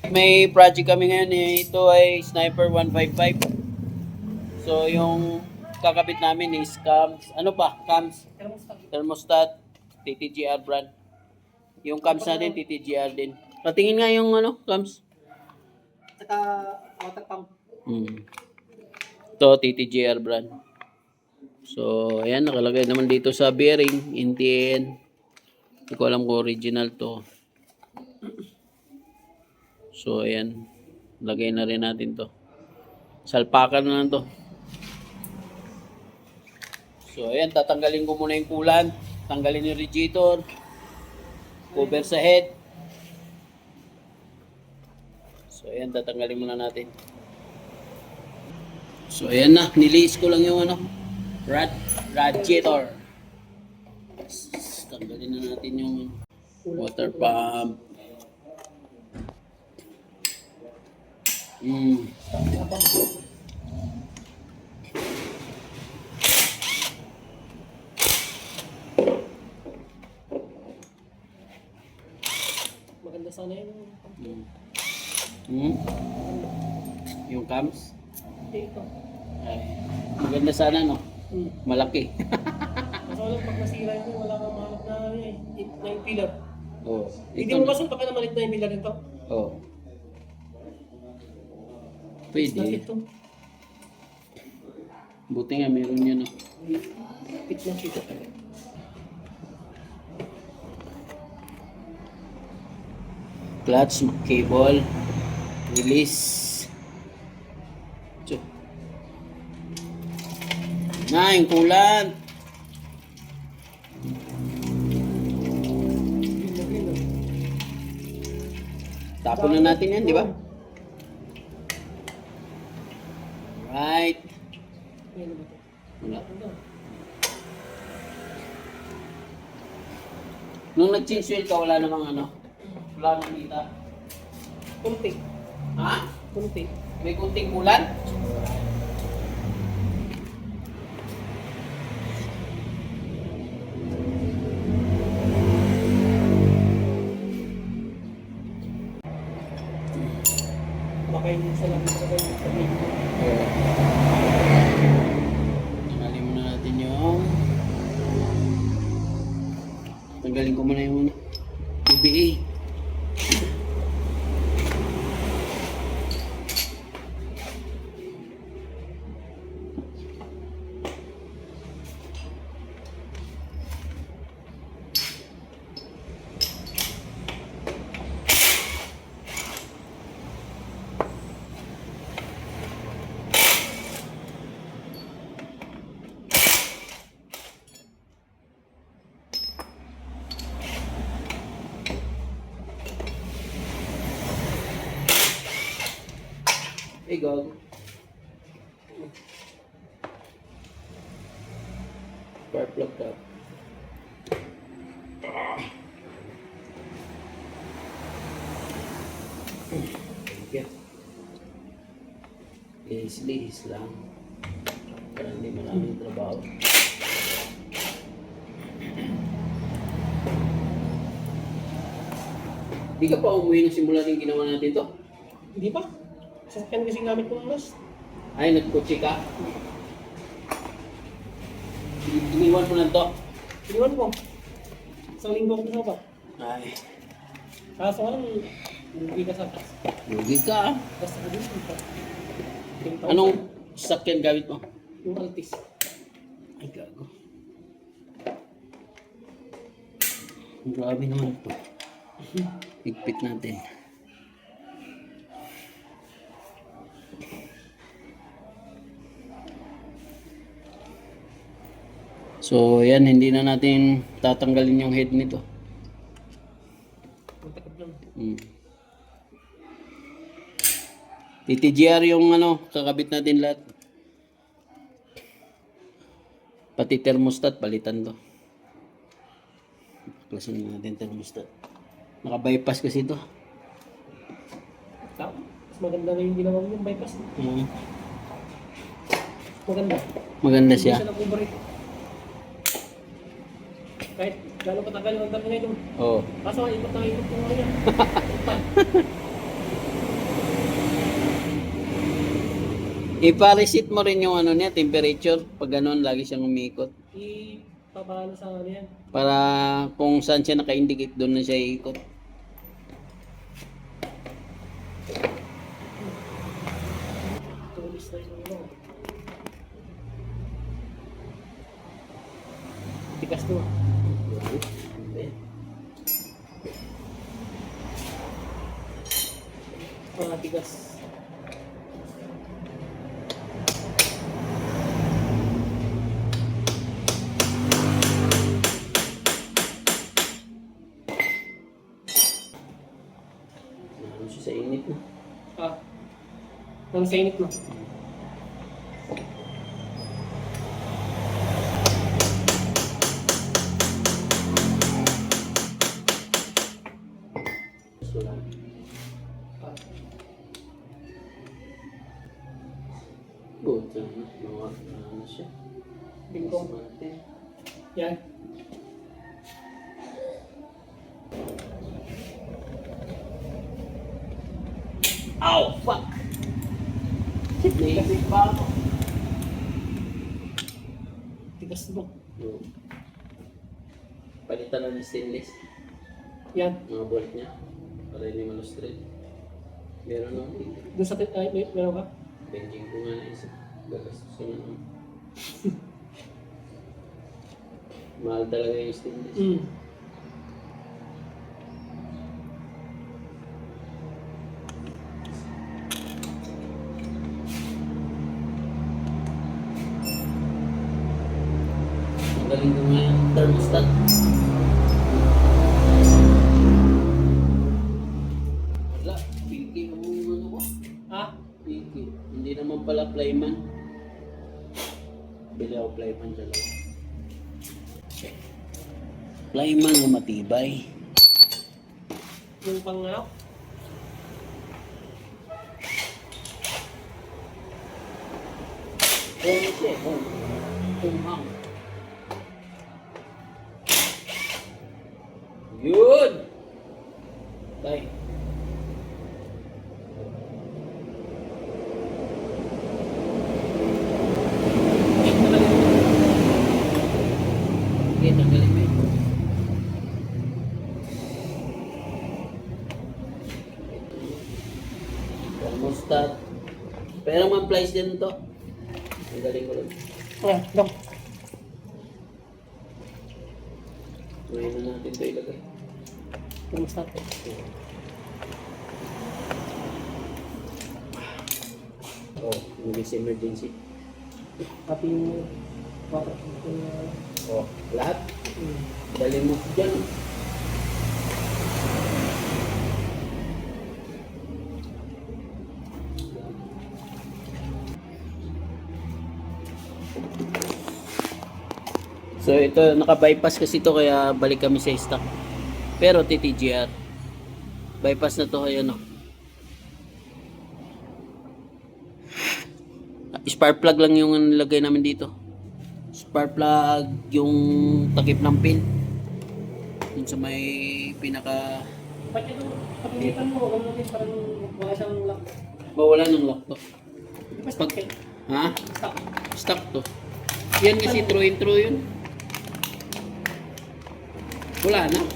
May project kami ngayon eh. Ito ay Sniper 155. So yung kakabit namin is cams. Ano pa? Cams. Thermostat. TTGR brand. Yung cams natin TTGR din. Patingin nga yung ano, cams. Saka water pump. Ito TTGR brand. So ayan, nakalagay naman dito sa bearing. NTN. Hindi ko alam kung original to. So ayan, lagay na rin natin to. Salpakan na lang to. So ayan, tatanggalin ko muna yung coolant. Tanggalin yung radiator. Cover sa head. So ayan, tatanggalin muna natin. So ayan na, niliis ko lang yung ano, radiator. Tanggalin na natin yung water pump. Maganda sana yun. Yung cams. Ito. Ay, maganda sana no. Malaki. Kaso lang pag nasira yun, wala kang mahanap na ano eh. Na yung pillar. Oh, Hindi mo masunta ka na malit na yung pillar nito. Oh. Pwede. Ito. Buti nga meron yun no. Pit lang ito. Clutch, cable, release. Na, yung coolant. Tapon na natin yan, di ba? Right. Wala. Nung nag-change wheel ka, wala namang ano? Wala namang kita. Kunti. Ha? Kunti. May kunting kulan? Baka hindi sa labis sa labis. Tanggalin muna natin yung... Tanggalin ko muna yung PBA. Hey, go. Spark plug ka. Okay. Lihis lang. Para hindi maraming trabaho. Di ka pa umuwi nung simula yung ginawa natin to? Hindi pa. Sasakyan kasi gamit ko ng last. Ay, nagkutsi ka? Iniwan mo lang to? Iniwan ko. Isang linggo ako sa pa. Ay, Kaso ano, hindi ka sa taas. lugi ka. Basta ka dito pa. Anong sakyan gamit mo? Yung Altis. Ay, gago. Grabe naman ito. Higpit natin. So, yan, hindi na natin tatanggalin yung head nito. Matakap lang. TTGR yung ano, kakabit natin lahat. Pati thermostat, palitan to. Klasan natin thermostat. Naka-bypass kasi ito. Mas maganda na yung ginawa mo yung bypass. Maganda. Maganda Hindi siya. siya nag-overrate. Kahit gano'ng katagal yung antay na ito. Oo. Kaso ikot na ikot yung ano niya. Ipa-reset mo rin yung ano niya, temperature. Pag ganun, lagi siyang umikot. Ipapalo sa ano yan. Para kung saan siya naka-indicate, doon na siya iikot. Tulis na yung ano. Tigas to. Tigas. Ano siya sa init na. Ang sainit mo. So, good. Ano siya? Bingkong. Yan. Ow! Fuck! Naisip pa ako. Tigas mo. Palitan na ng stainless. Yan. Mga bolt niya. Para hindi malustrate. Meron naman dito. Doon sa meron ka? Benching ko nga na isa. Gagastos ko na naman. Mahal talaga yung stainless. Magaling ko nga yung thermostat. Wala, piki yung ano ko. Piki. Hindi naman pala plyman. Bili ako plyman talaga. Plyman na matibay. Yung pang ano? Ano siya? Kumhang. Yun! Tay. Okay, tanggalin mo yun. Thermostat. Pero ma-plies din to. Ang galing ko lang. Dong. Ngayon na natin ito ilagay. Kamusta? Oh, yung emergency. Pati yung water. Oh, lahat. Dali mo dyan. So ito, naka-bypass kasi ito kaya balik kami sa stock. Pero TTGR. Bypass na to kaya no. Spark plug lang yung nilagay namin dito. Spark plug yung takip ng pin. Yun sa may pinaka Ba't yung pagkilitan mo, huwag mo din parang wala siyang lock. mawala ng lock to. Di ba stock eh? Ha? Stock. Stock to. Yan kasi through and through yun. Wala na.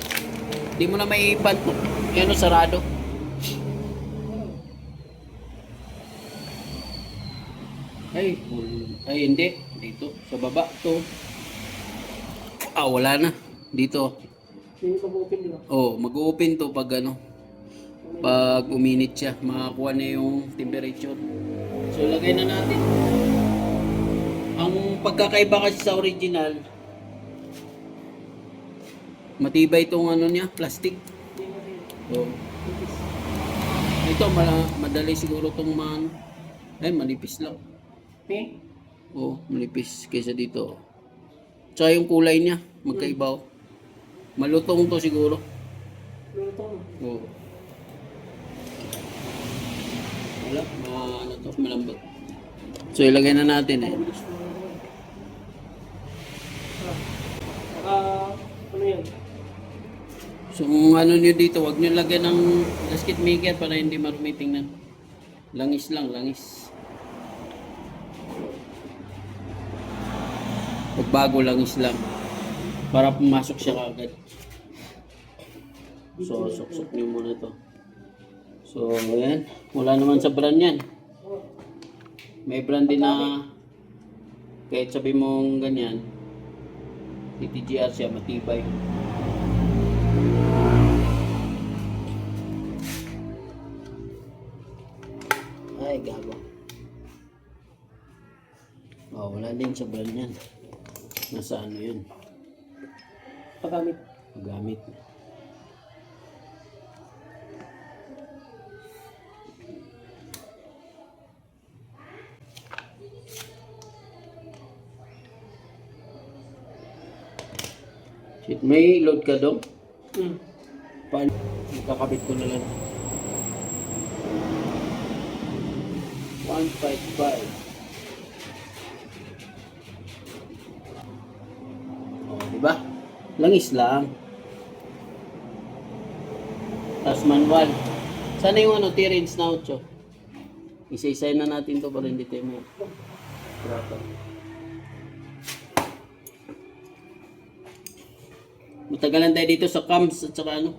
Di mo na may ipan to. Yan o, sarado. Ay hindi. Dito, sa baba to. Wala na. Dito. Hindi ko mag-open di ba? Oh, mag-open to pag ano. Pag uminit siya, makakuha na yung temperature. So, lagay na natin. Ang pagkakaiba kasi sa original, matibay itong ano niya, plastic. So, ito, madali siguro itong manipis lang. Okay? Oh, manipis kaysa dito. Tsaka yung kulay niya, magkaiba. Malutong to siguro. Lulutong. Oo. Wala, ano to, malambot. So ilagay na natin eh. Ano yan? So kung ano nyo dito, wag nyo lagyan ng gasket maker para hindi marumi tingnan. Langis lang, langis. Pagbago lang is lang. Para pumasok siya kaagad. So, suksok niyo muna to. So, ayan. Wala naman sa brand yan. May brand din na kahit sabi mong ganyan, TTGR siya, matibay. Ay, gago. Oh, wala din sa brand yan. Nasa ano yun? Paggamit. Gamit. Shit, may load ka dong? Paano? Kakabit ko na lang. 155. Oh, diba? Langis lang. Tapos manual. Sana yung ano, T-Range na 8. Isa-isay na natin to para hindi tayo mo. Grabe. Matagalan tayo dito sa cams at saka ano.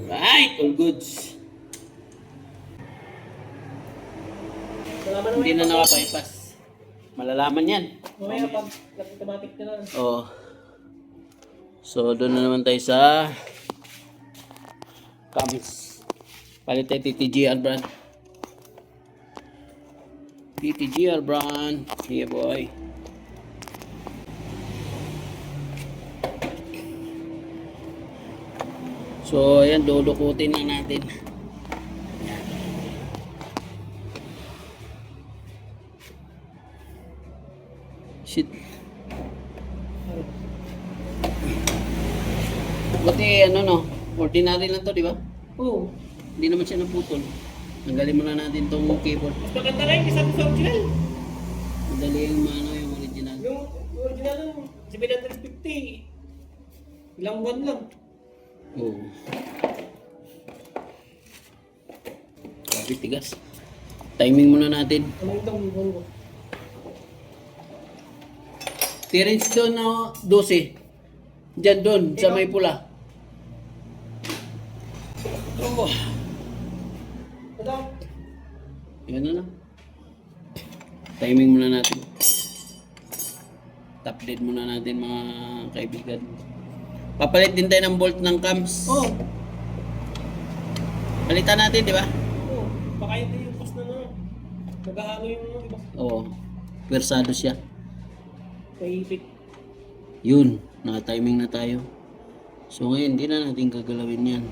Right, all goods. Malaman naman Hindi na naka-bypass. Malalaman yan. mamaya pag automatic na lang. Oh. So, doon na naman tayo sa cams. Palit tayo TTGR brand. TTGR brand. Yeah, boy. So, ayan, dudukutin na natin. Shit. Buti, ano no, ordinary lang to, di ba? Oo. Hindi naman siya naputol. Tanggalin muna natin tong keyboard. Mas maganda lang yung isa sa original. Madali yung ano, yung original. Yung original lang, 750. Ilang buwan lang. Oo. Grabe, tigas. Timing muna natin. Ano itong buwan ko? T-Range doon na 12. Diyan doon, sa may pula. Oh. Ito. Yan na lang. Timing muna natin. Top dead muna natin mga kaibigan. Papalit din tayo ng bolt ng cams. Oo. Palitan natin, di ba? Oo. Baka ito yung post na ano. Naghahalo yung ano, di ba? Oo. Pwersado siya. Kaipit. Yun, naka-timing na tayo. So ngayon, hindi na natin gagalawin yan.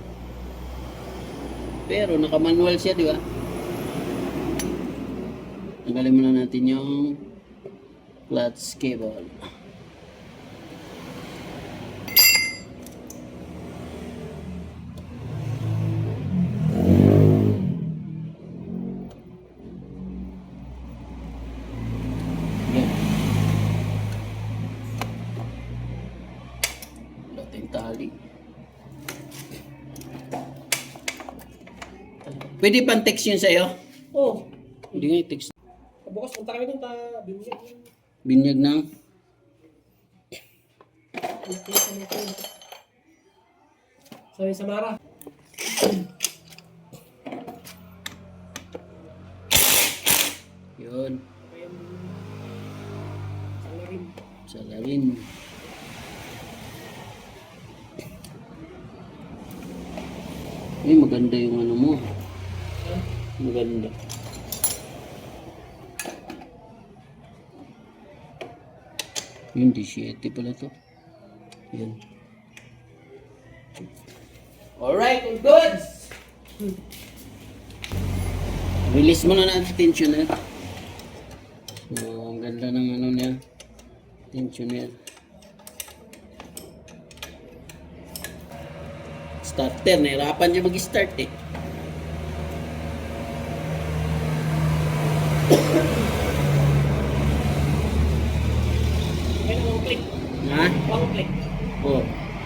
Pero naka-manual siya, di ba? Tanggalin muna natin yung clutch cable. Yan. Wala tayong tali. Pwede pang text yun sa'yo? Oo. Hindi nga i-text. Bukas punta kami doon, binyag. Binyag ng Sa Samara. yun. Salarin. Salarin. Eh, maganda yung ano mo. Maganda. Yung 17 pala to. Yan. Alright, all goods! Release mo na natin tensioner. So, ang ganda ng ano niya. Tensioner. Starter, nahirapan niya mag-start eh. Ayun, one click. Ha? One click. Oh,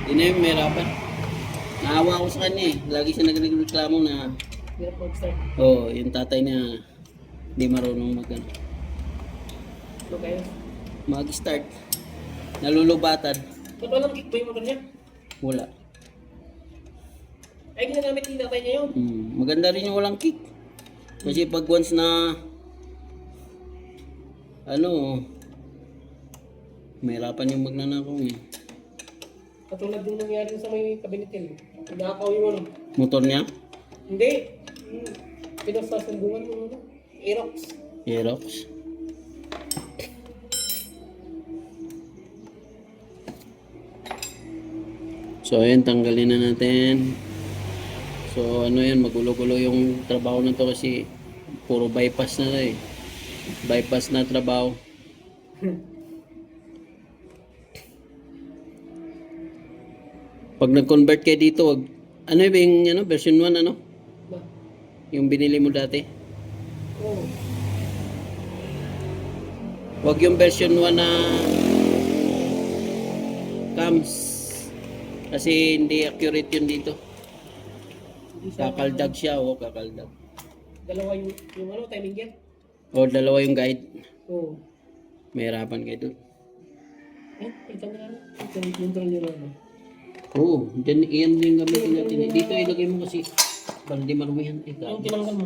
yun na yung mahirapan. Naawa ko sa kanya eh. Lagi siya nagreklamo na Hirap mag-start. yung tatay niya hindi marunong Ano kayo? mag-start. Nalulubatan. Ba't walang kick ba yung motor niya? Wala. Ay, ginagamit ni tatay niya yun. Maganda rin yung walang kick. Kasi pag once na mahirapan yung magnanakaw eh. Katulad yung nangyari sa may kabinitil. Pinakaw yung ano. Motor niya? Hindi. Pinasasumbungan yung ano. Aerox. Aerox. So ayun, tanggalin na natin. So ano yan, magulo-gulo yung trabaho na to kasi puro bypass na eh. Bypass na trabaho. Pag nag-convert kayo dito, ano yung version 1 ano? Ba? Yung binili mo dati? Oo. Wag yung version 1 na cams. Kasi hindi accurate yun dito. Hindi siya. Kakaldag siya, kakaldag. Dalawa yung ano, timing gear. O dalawa yung guide. Oo. Mahirapan kayo doon. Ito na lang. Ito yung control nyo lang. Oo, dyan, iyan yung gamitin natin. Dito ilagay mo kasi para di marumihan. Yung tinanggal mo.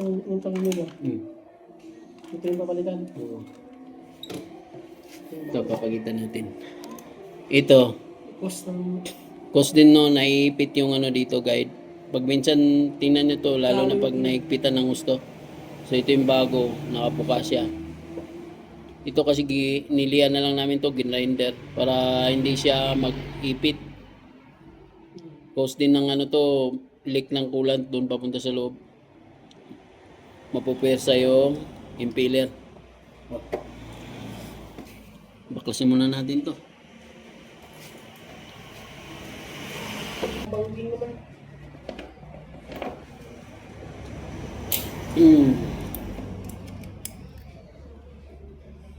Yung tanong mo ba? Ito yung papalitan. Oo. Ito, papagitan natin. Ito, Cost ng... cost din no, naiipit yung ano dito guide. Pag minsan tingnan nyo to, lalo na pag naigpitan ng gusto. So ito yung bago, nakabuka siya. Ito kasi nilian na lang namin to, grinder, para hindi siya mag-ipit. Cost din ng ano to, leak ng coolant doon papunta sa loob. Mapupwersa yung impeller. Baklasin muna natin to. Banking naman.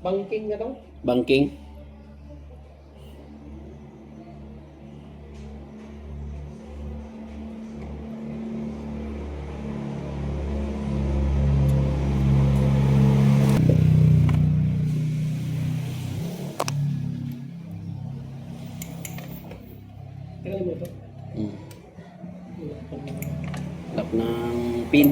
Banking na daw. Banking. Teka mo ito. Lock ng pin.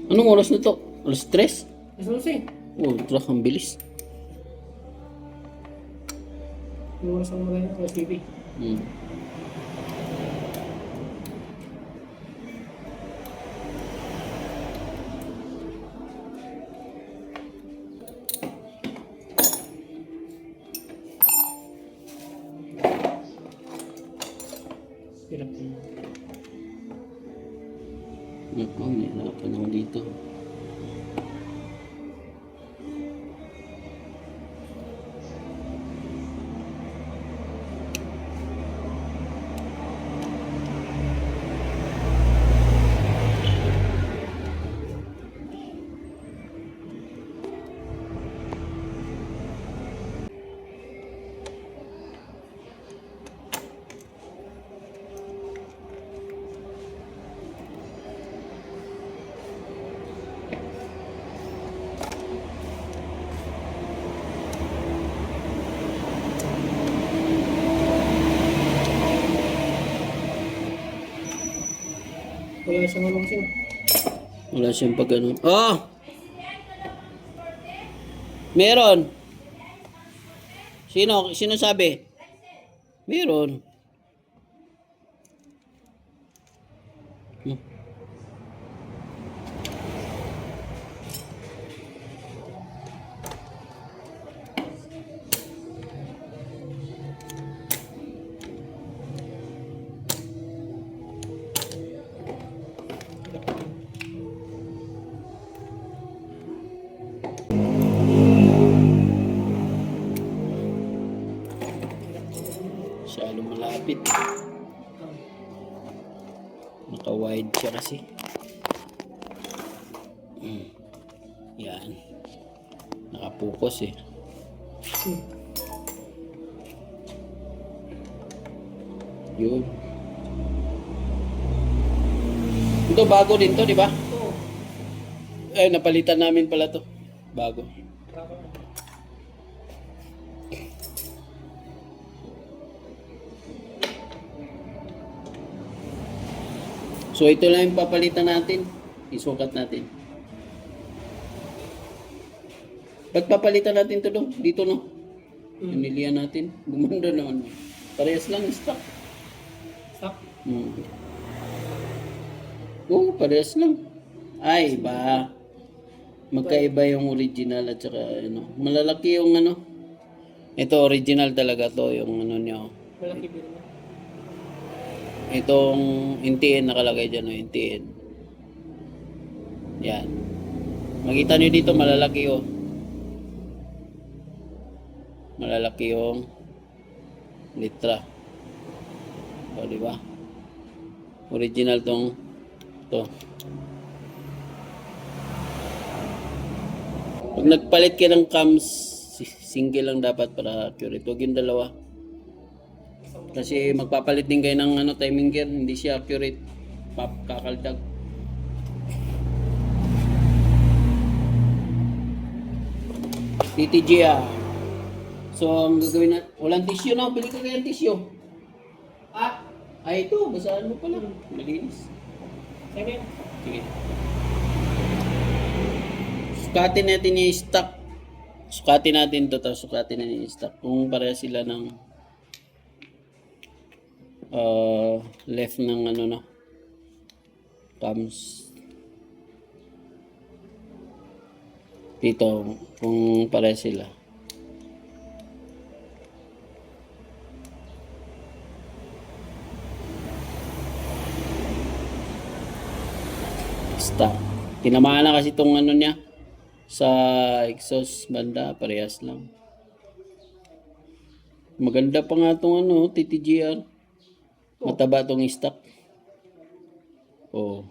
Anong oras na to? Alas 3? Ano siya? Oh, truck ang bilis. Yung oras ang mga yung TV. Hirap yun. Naku, nahirapan ako dito. Wala siyang ano kasi. Wala siyang pag ano. Oh! Meron. Sino sabi? Meron. Masyadong malapit. Naka-wide siya kasi. Yan. Nakapokus eh. Yun. Ito bago din to, di ba? Oo. Ay, napalitan namin pala to. Bago. So ito lang yung papalitan natin. Isukat natin. Pagpapalitan natin to dito no. Pinilihan natin. Gumanda naman. Parehas lang stock. Stop. Oo, parehas lang. Ay, ba. Magkaiba yung original at saka ano. Malalaki yung ano. Ito original talaga to yung ano niya. Malaki biro na. Itong NTN nakalagay dyan, no? NTN. Yan. Makita nyo dito, malalaki oh. Malalaki yung litra. O, di ba? Original to. Pag nagpalit ka ng cams, single lang dapat para accurate. Huwag yung dalawa. Kasi magpapalit din kayo ng ano, timing gear, hindi siya accurate. Kakaldag. TTGR. So, ang gagawin na, walang tissue na, bili ka kaya ng tissue. Ay ito, basahan mo pala. Malinis. Sige. Sige. Sukatin natin yung stock. Sukatin natin to, tapos sukatin natin yung stock. Kung pareha sila ng left ng ano na cams dito kung pareha sila. Stock. Tinamaan na kasi itong ano niya sa exhaust banda, parehas lang. Maganda pa nga itong ano, TTGR. Mataba itong stock. Oh.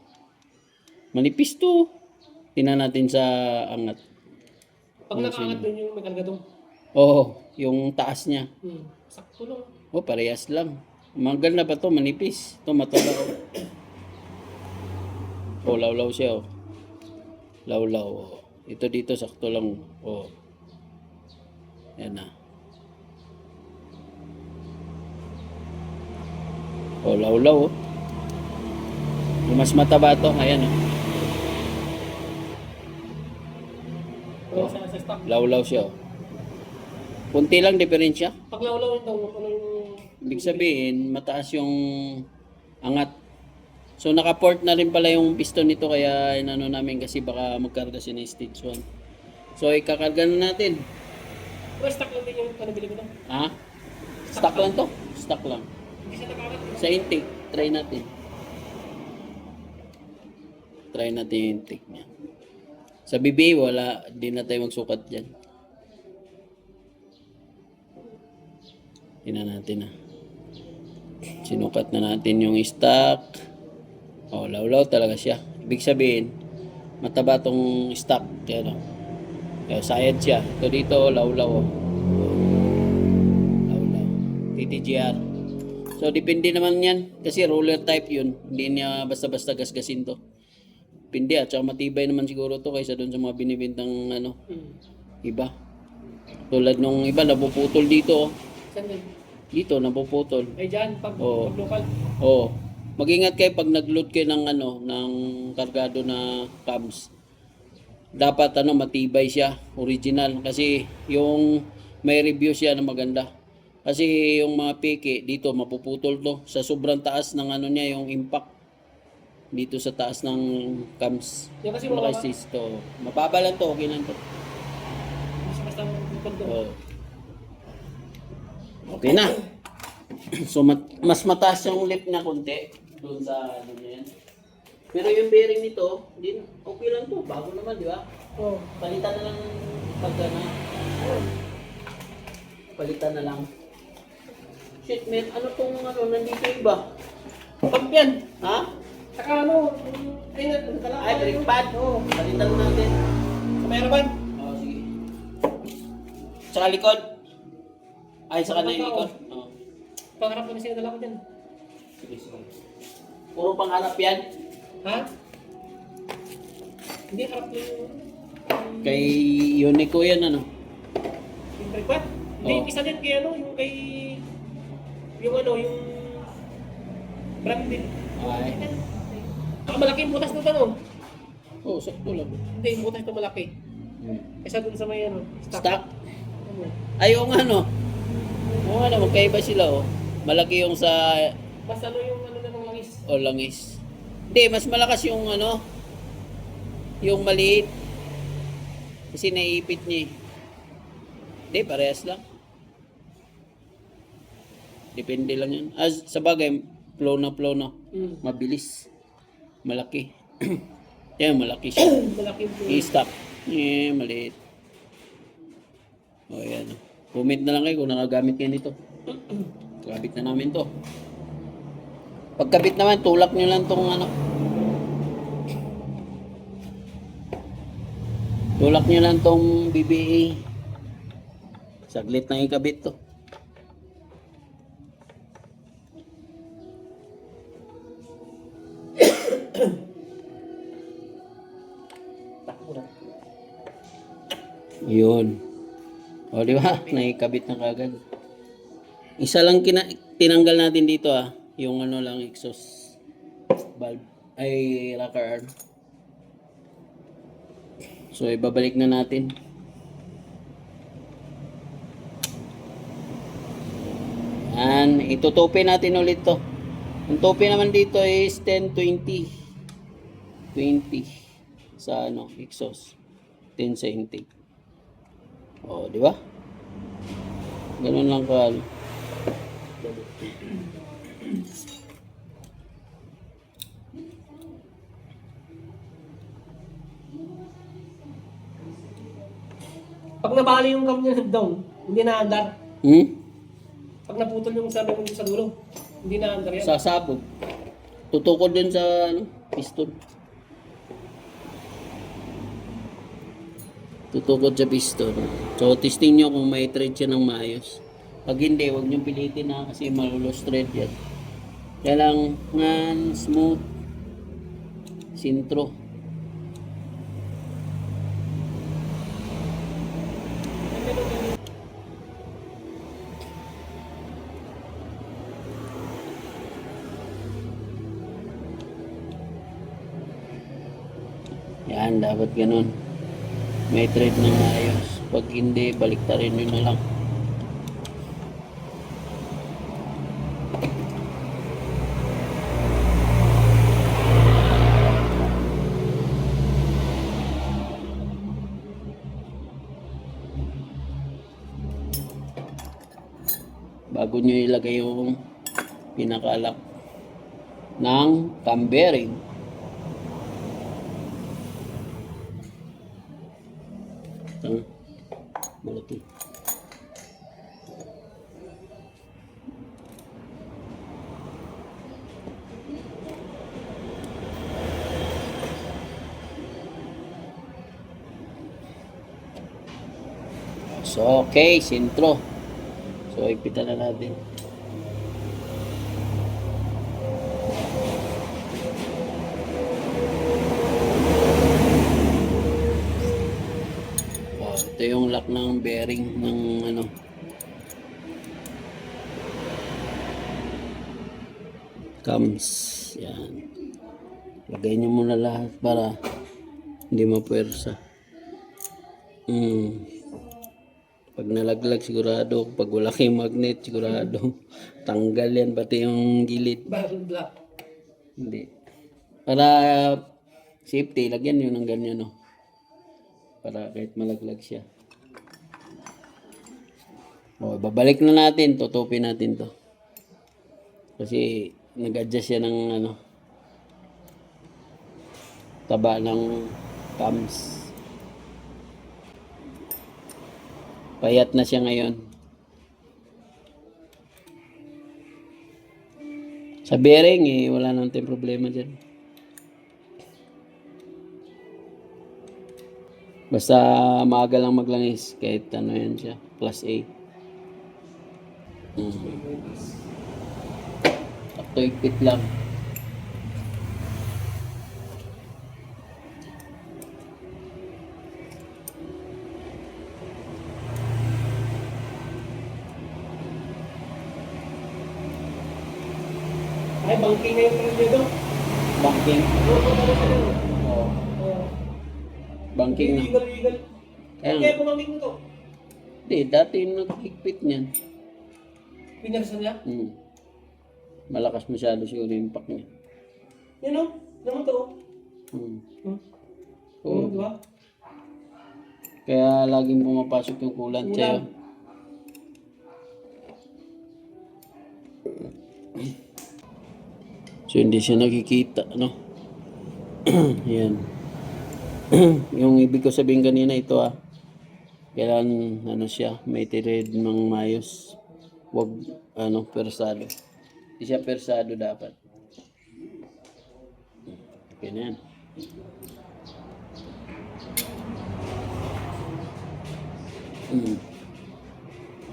Manipis to. Tingnan natin sa angat. Pag nakaangat doon yung may karga doon. Oh, yung taas niya. Sakto lang. Oh, parehas lang. Maganda pa to, manipis. To mataba oh. Oh, lawlaw siya oh. Lawlaw oh. Ito dito sakto lang oh. Yan na. Oh, lawlaw oh. Yung mas mataba to, ayan oh. Pero sa stock. Lawlaw siya oh. Kunti lang diferensya. Pag lawlaw daw, ano yung... Ibig sabihin, mataas yung angat. So naka-port na rin pala yung piston nito kaya inano namin kasi baka magkarga siya ng stage 1. So ikakarga na natin. Pero stock lang din yung panabili ko lang. Ha? Stock lang to? Stock lang. Hindi siya nakaangat. Sa intake, try natin. Try natin yung intake niya. Sa BBA, wala. Di na tayo magsukat dyan. Tingnan natin Sinukat na natin yung stock. Oh, lawlaw talaga siya. Ibig sabihin, mataba tong stock. Kaya kaya sayad siya. Ito dito, lawlaw. Lawlaw. TTGR. So, depende naman yan. Kasi roller type yun. Hindi niya basta-basta gasgasin to. Depende at saka matibay naman siguro to kaysa doon sa mga binibintang ano, iba. Tulad nung iba, napuputol dito. Saan din? Dito, napuputol. Ay dyan, pag Oo. local. Oo. Mag-ingat kayo pag nag-load kayo ng ano, ng kargado na cams. Dapat matibay siya, original kasi yung may review siya na maganda. Kasi yung mga peke dito mapuputol to sa sobrang taas ng ano niya, yung impact dito sa taas ng cams. Yan kasi Maka-assist to. Mababa lang to, okay lang to. Hindi siya basta bukod doon. Oo. Okay na. So mas mataas yung lip na konti doon sa ano niya yan. Pero yung bearing nito, din okay lang to, bago naman, di ba? Oo. Palitan na lang pagka na. Palitan na lang. Shit, man. Ano tong ano, nandito iba? Pump yan. Ha? Saka ano, ay nagkala. Ay, brake pad. Oo. Palitan natin. Sa meron ba? Oo, sige. Tsaka likod. Ay, sa kanan yung likod. Oo. Pangarap ko na siya dala ko dyan. Sige, sige. Puro pangharap yan. Ha? Hindi, harap yung Kay Unico yan, ano? yung tripod. Hindi, Oo. isa din kay ano, yung kay yung ano, yung brand din. Ay. Baka malaki yung butas nito, no? Oo, sakto lang. Hindi, yung butas ito malaki. Kaysa dun sa may ano, Stock? Ano? Ay, yung ano. Oo nga naman, magkaiba sila, oh. Malaki yung sa Mas ano yung ano na ng langis. o langis. Hindi, mas malakas yung ano, yung maliit. Kasi naiipit niya eh. Hindi, parehas lang. Depende lang yan. Sa bagay, flow na. Hmm. Mabilis. Malaki. Yan, malaki siya. Malaki yung I-stop. Eh, maliit. O, yan. Comment na lang kayo kung nakagamit kayo nito. Kabit na namin to. Pagkabit naman, tulak nyo lang tong ano. Tulak nyo lang tong BBA. Saglit na ikabit to. takbo na. Yun. O, di ba? Naikabit na kagad. Isa lang tinanggal natin dito yung ano lang exhaust valve ay rocker arm. So ibabalik na natin. Yan, itutupi natin ulit to. Ang tupi naman dito is 10-20. 20 sa ano, exhaust. 10 sa intake. Oh, di ba? Ganun lang ka. Pag nabali yung cam niya down, hindi na andar. Pag naputol yung sabi mo sa dulo, hindi na andar yan. Sasabog. Tutukod din sa ano, piston. Tutukod sa piston. So, testing nyo kung may thread siya ng maayos. Pag hindi, huwag nyo pilitin kasi malulos thread yan. Kailangan smooth. Sintro. Yan, dapat ganun. May thread ng maayos. Pag hindi, baliktarin nyo na lang. Bago nyo ilagay yung pinakalak ng cam bearing. Malaki. So, okay, sintro. So, ipitan na natin. Ito yung lock ng bearing ng ano. Cams. Yan. Lagay nyo muna lahat para hindi mapuwersa. Pag nalaglag sigurado. Pag wala kayong magnet sigurado. Tanggal yan pati yung gilid. Barrel block. Hindi. Para safety, lagyan nyo ng ganyan, no? Para kahit malaglag siya. O, babalik na natin. Tutupin natin to. Kasi nag-adjust siya ng ano, taba ng cams. Payat na siya ngayon. Sa bearing, wala nang tayong problema dyan. Basta maaga lang maglangis, kahit ano yan siya, plus A. Sakto ipit lang. Ay, bangking na yung tornilyo. Banking. Oo. Oo. Banking na. Legal. Kaya Kaya bumangking mo to. Hindi, dati nagkikpit niyan. Pinarsan niya. Malakas masyado siguro yung impact niya. Yan o. Naman to. Oo. Di ba? Kaya laging pumapasok yung coolant sa'yo. So hindi siya nakikita, no? Yan. Yung ibig ko sabihin kanina ito kailangan ano siya, may tired ng mayos. Wag persado. Hindi siya persado dapat. Okay na yan.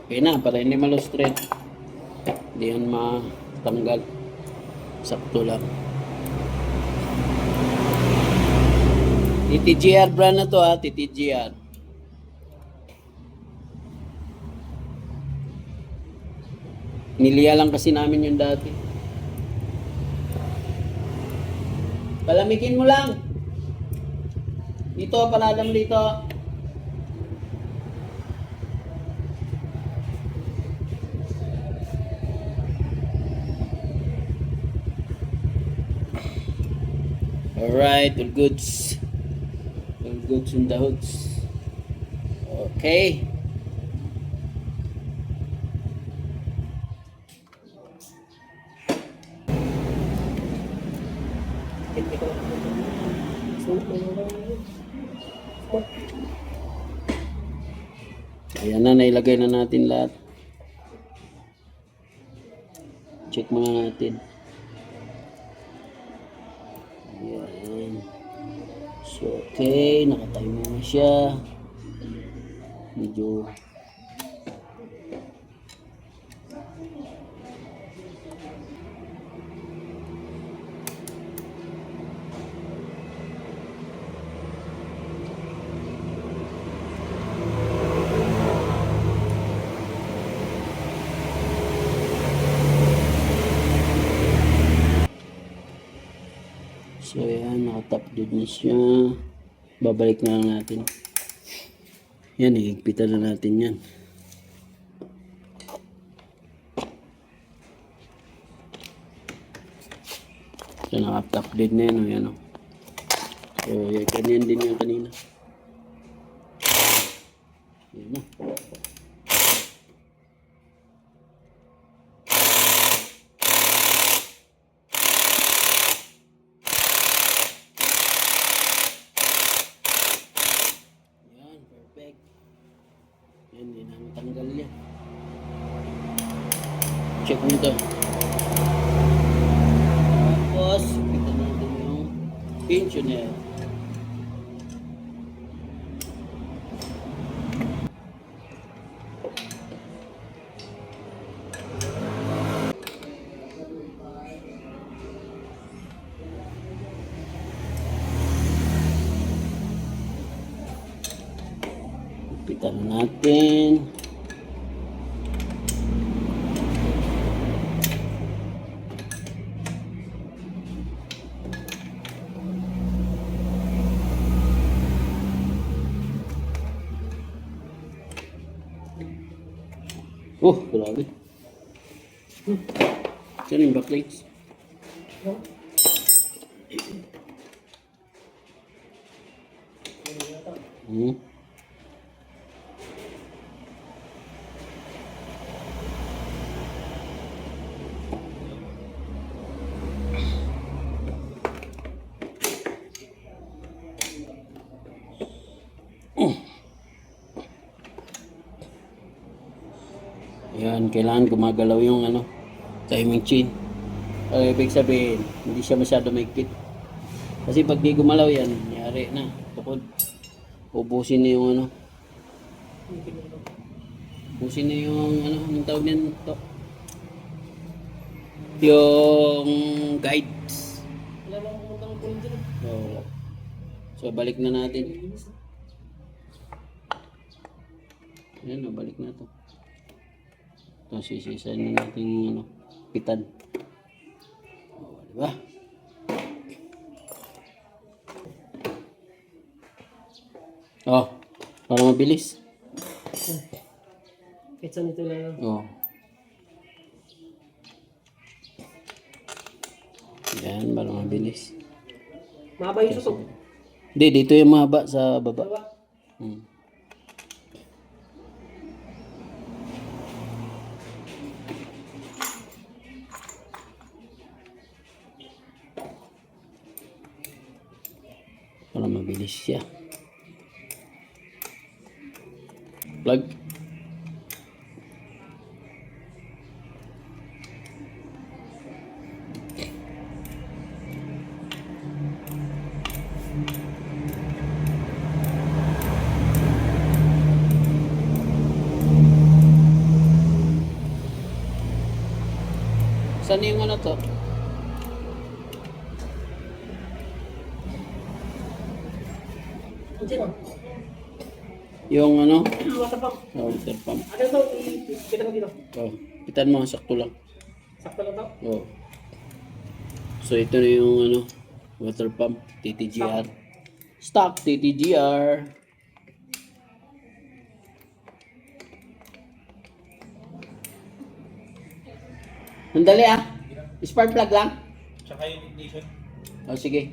Okay na, para hindi malustret. Hindi yan matanggal. Sakto lang. TTGR brand na to TTGR. Niliya lang kasi namin yung dati. Palamikin mo lang. Dito, paladam dito. Alright, all goods. All goods in the hoods. Okay. Ayan na, nailagay na natin lahat. Check muna natin. Ayan. So, okay. Nakatime na siya. Medyo so, ayan. Nakatap dead na siya. Babalik na lang natin. Yan, higpitan na natin yan. So, nakatap dead na yan. Yan, so, yan, ganyan din yung kanina. Yan na. Perfect. Yan, yan ang tanggal yan. Check mo ito. Tapos, kita natin yung pinch niya. Pitan natin. Oh, grabe. Saan yung backlights? Yan, kailangan gumagalaw yung timing chain. Ibig sabihin, hindi siya masyado maigpit. Kasi pag di gumalaw yan, yari na, tukod. Ubusin na yung ano. Ubusin na yung ano, anong tawag niyan to? Yung guides. Wala nang pumunta ng kulit dyan. So, balik na natin. Ayan, balik na to. Ito, sisisayin na natin yung ano, pitan. Diba? Para mabilis. Kahit saan ito lang. Yan, para mabilis. Mahaba yung susok. Hindi, dito yung mahaba sa baba. Diba? Para mabilis siya. Plug. Saan yung ano to? Hindi no? Yung ano? Water pump. Water pump. Ano ito? Kita mo dito. Pitan mo, sakto lang. Sakto lang ito. So ito na yung ano, water pump, TTGR. Stock TTGR. Sandali Spark plug lang? Tsaka yung ignition. Sige.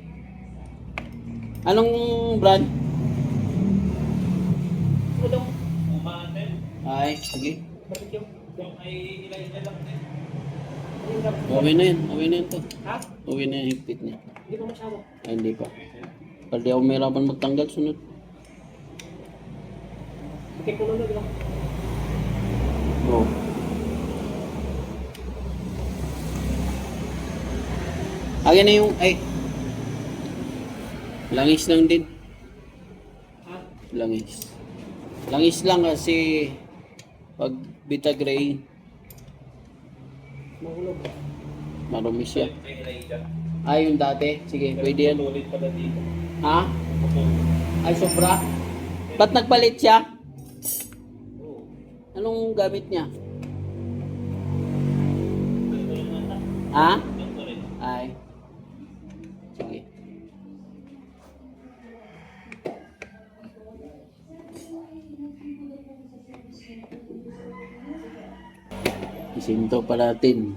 Anong brand? Ulong. Umaten. Ay, sige. Bakit yung? Yung ay ilay lang din. Okay na yan to. Ha? Okay na yung higpit niya. Hindi pa masyado. Ay, hindi pa. Pwede ako mahirapan magtanggal sunod. Okay po lang lang. Oo. Akin na yung, langis lang din. Ha? Langis. Langis lang kasi pag Vita Gray, Mahulog. marumi siya. May ilay dyan. Yung dati. Sige, pwede yan. Tulit pala dito. Ha? Patuloy. Ay, sobra. Ba't nagpalit siya? Oo. Anong gamit niya? Ganito rin nata. Ha? Ganito rin. Ay. Sige. Isinto pa natin.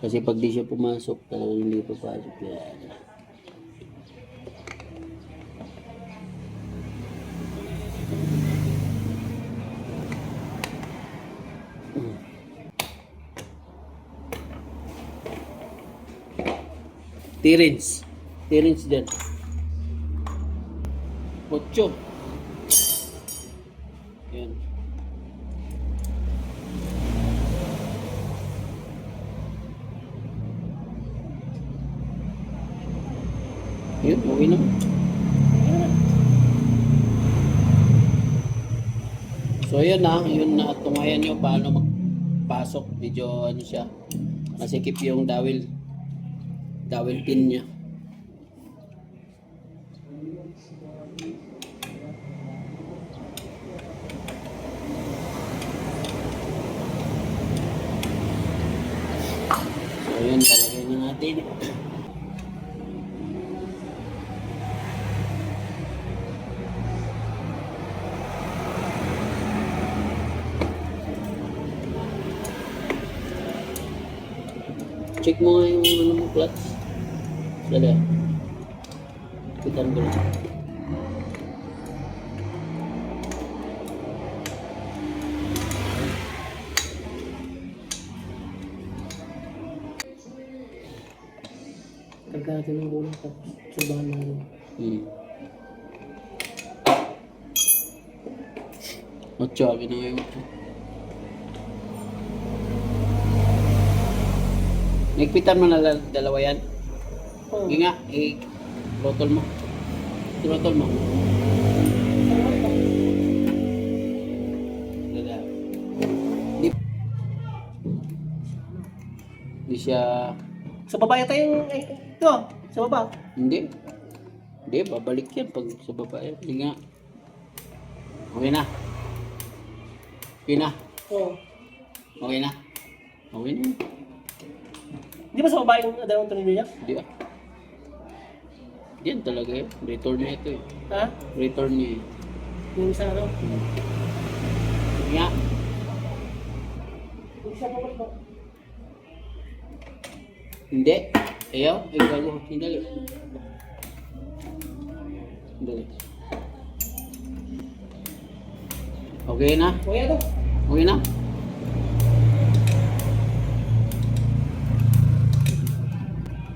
Kasi pag di siya pumasok, talagang hindi papasok yan. Tirins. Tirins dyan. 8. Yan. Yun, okay na. So yun na tungayan nyo paano magpasok. Medyo ano siya, masikip yung dowel pin niya. So yun, lalagay na natin. Check mo nga yung ano mo, clutch. Dali. Pitan ko lang. Karga natin ng ulo tapos subahan natin. Ocho, akin na ngayon. Higpitan mo na dalawa yan. Oh. Sige nga, throttle mo. Throttle mo. Hindi siya... Sa baba yata yung, ito, sa baba. Hindi. Hindi, babalik yan pag sa baba yan. Hindi nga. Okay na. Okay na. Oo. Okay na. Okay na. Di ba sa baba yung dalawang tornilyo niya? Hindi ah. Yan talaga eh. Return niya ito eh. Ha? Return niya eh. Yung isa ano? Sige nga. Yung isa baba ko. Hindi. Ayaw. Ay, gago. Hindali. Hindali. Okay na? O yan to. Okay na?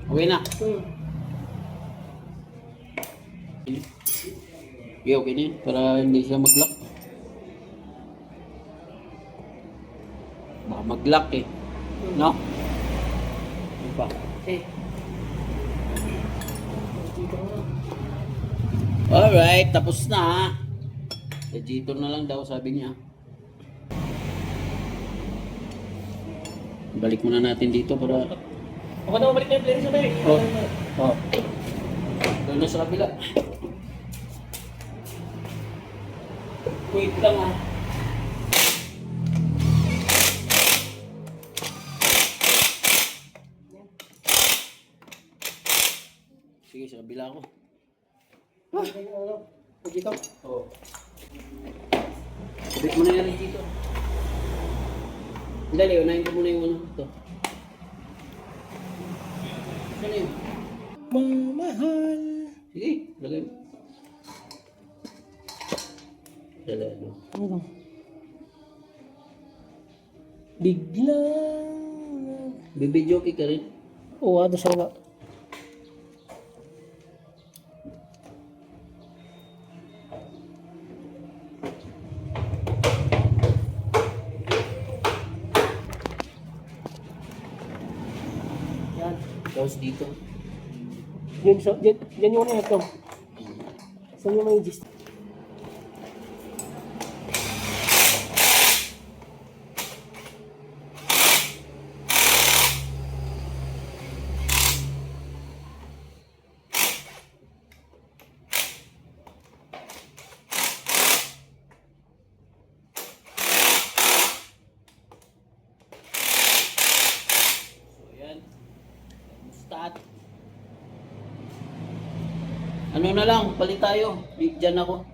Okay na? Okay, okay na yun. Para hindi siya mag-lock. Baka mag-lock eh. No? Ano pa? Eh. Alright, tapos na. Dito na lang daw sabi niya. Balik muna natin dito para... Ako na mabalik na yung player sa bahay. Oh. Oh. Doon na sa kabila. Wait lang ah. Sige, sa kabila ako. Dito. Oo. Sabit mo na yan dito. Dali, unahin ko muna yung ano. Ito. Ano yun? Mamahal. Sige, lagay mo. Dali, ano. Ano? Biglang. Bibidyoke ka rin. Oo, ato sa nga. Yan. Tapos dito. Yan, so, yan yung ano ito. Saan yung may gist? So, yan. Start. Ano na lang, palit tayo. Diyan ako.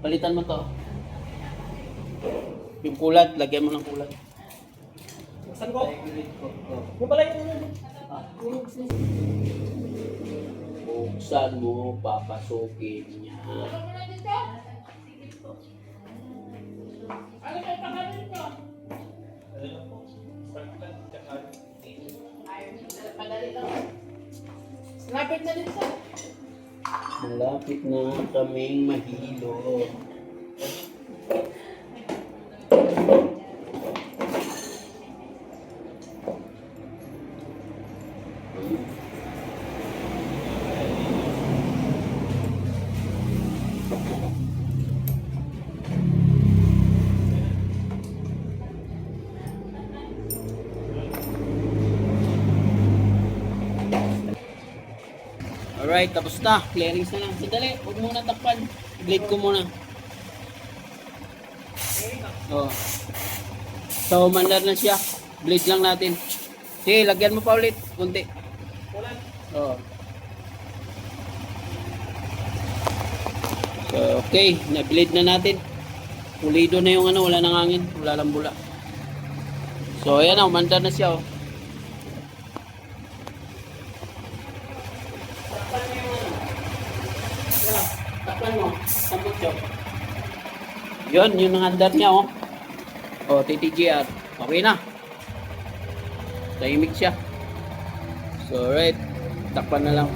Palitan mo to. Yung kulat, lagyan mo ng kulat. Saan ko? Oh. Yung pala yung... Buksan mo, papasukin niya. Lapit na din sa... Malapit na kaming mahilo. Alright, tapos na. Clearings na lang. Sandali, huwag muna takpan. Blade ko muna. Oh. So, mandar na siya. Blade lang natin. Sige, lagyan mo pa ulit. Kunti. Oh. So, okay. Na-blade na natin. Pulido na yung ano. Wala nang hangin. Wala lang bula. So, ayan na. Mandar na siya. Oh. Takpan mo. Sambot siya. Yun, yun ang andar niya, oh. Oh, TTGR. Okay na. Tahimik siya. So, alright. Takpan na lang.